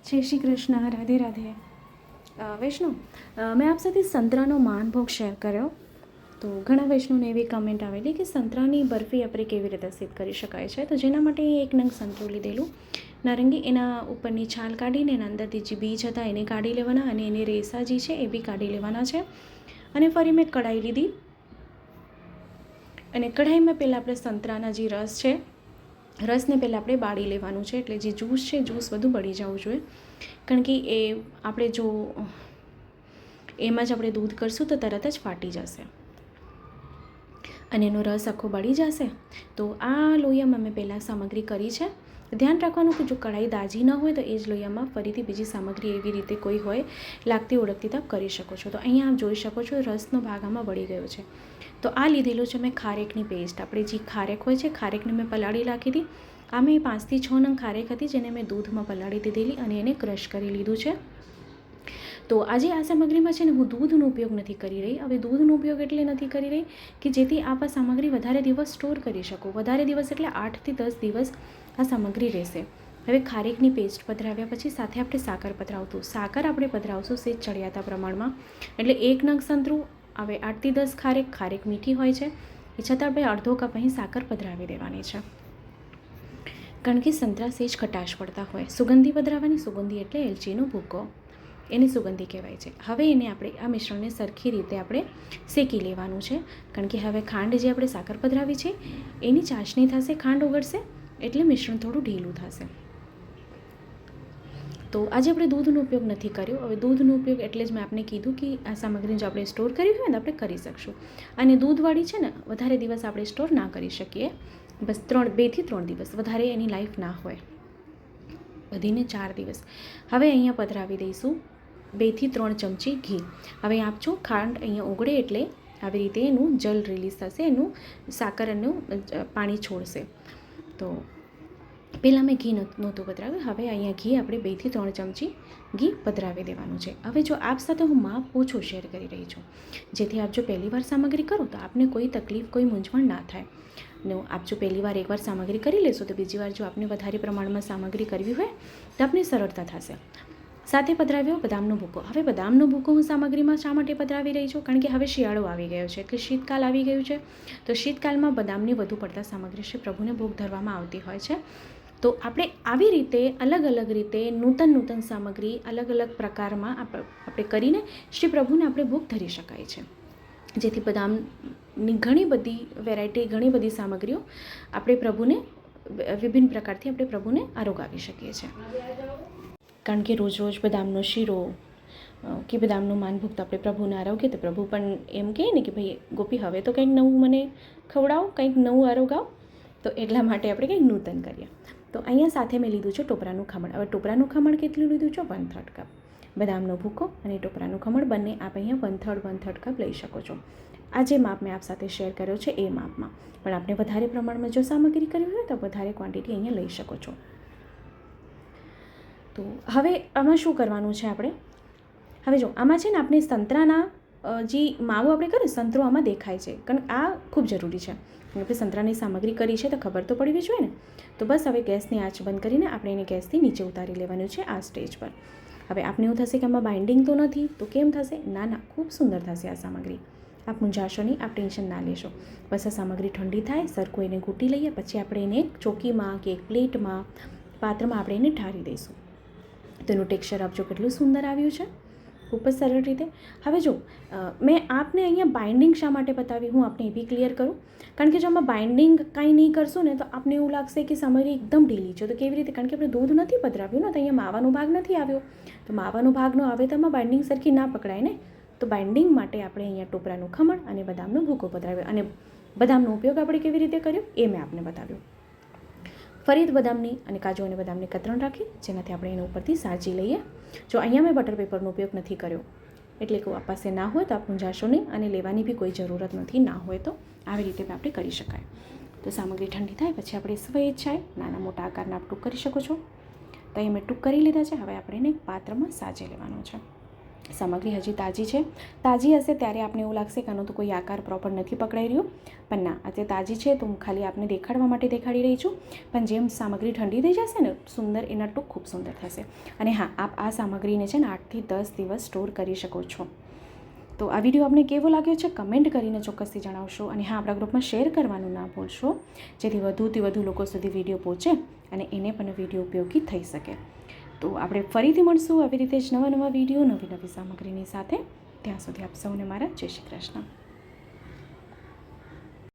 જય શ્રી કૃષ્ણ, રાધે રાધે. વૈષ્ણવ, મેં આપ સાથે સંતરાનો માનભોગ શેર કર્યો. તો ઘણા વૈષ્ણવને એવી કમેન્ટ આવેલી કે સંતરાની બરફી આપણે કેવી રીતે સિદ્ધ કરી શકાય છે. તો જેના માટે એક નંગ સંતરું લીધેલું નારંગી, એના ઉપરની છાલ કાઢીને એના અંદરથી જે બીજ હતા એને કાઢી લેવાના અને એની રેસા જે છે એ બી કાઢી લેવાના છે. અને ફરી મેં કઢાઈ લીધી અને કઢાઈમાં પહેલાં આપણે સંતરાના જે રસ છે, રસને પહેલાં આપણે બાળી લેવાનું છે. એટલે જે જ્યુસ છે, જ્યુસ બધું બળી જવું જોઈએ. કારણ કે એ આપણે જો એમાં જ આપણે દૂધ કરશું તો તરત જ ફાટી જશે અને એનો રસ આખો બળી જશે. તો આ લોહિયામાં મેં પહેલાં સામગ્રી કરી છે. ધ્યાન રાખવાનું કે જો કઢાઈ દાજી ન હોય તો એ જ લોહિયામાં ફરીથી બીજી સામગ્રી એવી રીતે કોઈ હોય લાગતી ઓળખતી તપ કરી શકો છો. તો અહીંયા આપ જોઈ શકો છો રસનો ભાગ આમાં બળી ગયો છે. તો આ લીધેલું છે મેં ખારેકની પેસ્ટ. આપણે જે ખારેક હોય છે, ખારેકને મેં પલાળી રાખી હતી. આ મેં 5 થી 6 નંગ ખારેક હતી જેને મેં દૂધમાં પલાળી દીધેલી અને એને ક્રશ કરી લીધું છે. તો આજે આ સામગ્રીમાં છે ને હું દૂધનો ઉપયોગ નથી કરી રહી. હવે દૂધનો ઉપયોગ એટલે નથી કરી રહી કે જેથી આપ આ સામગ્રી વધારે દિવસ સ્ટોર કરી શકો. વધારે દિવસ એટલે 8 થી 10 દિવસ આ સામગ્રી રહેશે. હવે ખારેકની પેસ્ટ પધરાવ્યા પછી સાથે આપણે સાકર પધરાવતું. સાકર આપણે પધરાવશું સેજ ચડિયાતા પ્રમાણમાં. એટલે 1 નંગ સંતરું, હવે 8 થી 10 ખારેક. ખારેક મીઠી હોય છે એ છતાં આપણે અડધો કપ અહીં સાકર પધરાવી દેવાની છે. કારણ કે સંતરા સેજ ખટાશ પડતા હોય. સુગંધી પધરાવવાની. સુગંધી એટલે એલચીનો ભૂકો, એની સુગંધી કહેવાય છે. હવે એને આપણે આ મિશ્રણને સરખી રીતે આપણે શેકી લેવાનું છે. કારણ કે હવે ખાંડ જે આપણે સાકર પધરાવી છે એની ચાસણી થશે, ખાંડ ઓગળશે એટલે મિશ્રણ થોડું ઢીલું થશે. તો આજે આપણે દૂધનો ઉપયોગ નથી કર્યો. હવે દૂધનો ઉપયોગ એટલે જ મેં આપને કીધું કે આ સામગ્રી જો આપણે સ્ટોર કરવી હોય ને આપણે કરી શકશું. અને દૂધવાળી છે ને વધારે દિવસ આપણે સ્ટોર ના કરી શકીએ. બસ 2 થી 3 દિવસ, વધારે એની લાઈફ ના હોય, વધીને 4 દિવસ. હવે અહીંયા પધરાવી દઈશું 2 થી 3 ચમચી ઘી. હવે આપજો ખાંડ અહીંયા ઓગળે એટલે આવી રીતે એનું જલ રિલીઝ થશે, એનું સાકર એનું પાણી છોડશે. તો પહેલાં મેં ઘી નહોતું પધરાવ્યું. હવે અહીંયા ઘી આપણે 2 થી 3 ચમચી ઘી પધરાવી દેવાનું છે. હવે જો આપ સાથે હું માપ ઓછું શેર કરી રહી છું જેથી આપ જો પહેલી વાર સામગ્રી કરો તો આપને કોઈ તકલીફ, કોઈ મૂંઝવણ ના થાય. ને આપ જો પહેલી વાર એકવાર સામગ્રી કરી લેશો તો બીજી વાર જો આપને વધારે પ્રમાણમાં સામગ્રી કરવી હોય તો આપને સરળતા થશે. સાથે પધરાવ્યો બદામનો ભૂકો. હવે બદામનો ભૂકો હું સામગ્રીમાં શા માટે પધરાવી રહી છું? કારણ કે હવે શિયાળો આવી ગયો છે એટલે શીતકાલ આવી ગયું છે. તો શીતકાલમાં બદામની વધુ પડતા સામગ્રી શ્રી પ્રભુને ભોગ ધરવામાં આવતી હોય છે. તો આપણે આવી રીતે અલગ અલગ રીતે નૂતન સામગ્રી અલગ અલગ પ્રકારમાં આપણે કરીને શ્રી પ્રભુને આપણે ભોગ ધરી શકાય છે. જેથી બદામની ઘણી બધી વેરાયટી, ઘણી બધી સામગ્રીઓ આપણે પ્રભુને વિભિન્ન પ્રકારથી આપણે પ્રભુને આરોગાવી શકીએ છીએ. કારણ કે રોજ રોજ બદામનો શીરો કે બદામનું માનભોગ તો આપણે પ્રભુને આરોગ્ય તો પ્રભુ પણ એમ કહે ને કે ભાઈ ગોપી હવે તો કંઈક નવું મને ખવડાવો, કંઈક નવું આરોગાવ. તો એટલા માટે આપણે કંઈક નૂતન કરીએ. તો અહીંયા સાથે મેં લીધું છે ટોપરાનું ખમણ. હવે ટોપરાનું ખમણ કેટલું લીધું છે? 1/3 કપ. બદામનો ભૂકો અને ટોપરાનું ખમણ બંને આપ અહીંયા 1/3 કપ લઈ શકો છો. આ જે માપ મેં આપ સાથે શેર કર્યો છે એ માપમાં. પણ આપણે વધારે પ્રમાણમાં જો સામગ્રી કરવી હોય તો વધારે ક્વોન્ટિટી અહીંયા લઈ શકો છો. તો હવે આમાં શું કરવાનું છે આપણે? હવે જો આમાં છે ને આપણે સંતરાના જે માવો આપણે કરીએ સંતરો આમાં દેખાય છે. કારણ આ ખૂબ જરૂરી છે. આપણે સંતરાની સામગ્રી કરી છે તો ખબર તો પડવી જોઈએ ને. તો બસ હવે ગેસની આંચ બંધ કરીને આપણે એને ગેસથી નીચે ઉતારી લેવાનું છે આ સ્ટેજ પર. હવે આપને એવું થશે કે આમાં બાઇન્ડિંગ તો નથી, તો કેમ થશે? ના, ખૂબ સુંદર થશે આ સામગ્રી. આપ મૂંઝાશો નહીં, આપ ટેન્શન ના લેશો. બસ આ સામગ્રી ઠંડી થાય, સરખું એને ઘૂંટી લઈએ, પછી આપણે એને એક ચોકીમાં કે એક પ્લેટમાં, પાત્રમાં આપણે એને ઠારી દઈશું. તો એનું ટેક્સચર આપજો કેટલું સુંદર આવ્યું છે, ખૂબ જ સરળ રીતે. હવે જો મેં આપને અહીંયા બાઇન્ડિંગ શા માટે બતાવી હું આપને એ બી ક્લિયર કરું. કારણ કે જો આમાં બાઇન્ડિંગ કાંઈ નહીં કરશું ને તો આપને એવું લાગશે કે સામગ્રી એકદમ ઢીલી છે. તો કેવી રીતે? કારણ કે આપણે દૂધ નથી પધરાવ્યું ને, તો અહીંયા માવાનો ભાગ નથી આવ્યો. તો માવાનો ભાગ ન આવે તો આમાં બાઇન્ડિંગ સરખી ના પકડાય ને. તો બાઇન્ડિંગ માટે આપણે અહીંયા ટોપરાનું ખમણ અને બદામનો ભૂકો પધરાવ્યો. અને બદામનો ઉપયોગ આપણે કેવી રીતે કર્યો એ મેં આપને બતાવ્યું. ફરી બદામની અને કાજુ અને બદામની કતરણ રાખી જેનાથી આપણે એના ઉપરથી સાજી લઈએ. જો અહીંયા મેં બટર પેપરનો ઉપયોગ નથી કર્યો એટલે કે આપ પાસે ના હોય તો આપ મૂંઝાશો નહીં અને લેવાની બી કોઈ જરૂરત નથી. ના હોય તો આવી રીતે આપણે કરી શકાય. તો સામગ્રી ઠંડી થાય પછી આપણે સ્વેચ્છાએ નાના મોટા આકારના ટૂંક કરી શકો છો. તો અહીં મેં ટૂંક કરી લીધા છે. હવે આપણે એને એક પાત્રમાં સાજી લેવાનું છે. સામગ્રી હજી તાજી છે. તાજી હશે ત્યારે આપને એવું લાગશે કે આનો તો કોઈ આકાર પ્રોપર નથી પકડાઈ રહ્યો, પણ ના, અત્યારે તાજી છે તો હું ખાલી આપને દેખાડવા માટે દેખાડી રહી છું. પણ જેમ સામગ્રી ઠંડી થઈ જશે ને, સુંદર એના ટૂંક ખૂબ સુંદર થશે. અને હા, આપ આ સામગ્રીને છે ને 8 થી 10 દિવસ સ્ટોર કરી શકો છો. તો આ વિડીયો આપને કેવો લાગ્યો છે કમેન્ટ કરીને ચોક્કસથી જણાવશો. અને હા, આપણા ગ્રુપમાં શેર કરવાનું ના ભૂલશો, જેથી વધુથી વધુ લોકો સુધી વિડીયો પહોંચે અને એને પણ વિડીયો ઉપયોગી થઈ શકે. તો આપણે ફરીથી મળશું આવી રીતે જ નવા વિડીયો, નવી સામગ્રીની સાથે. ત્યાં સુધી આપ સૌને મારા જય શ્રી કૃષ્ણ.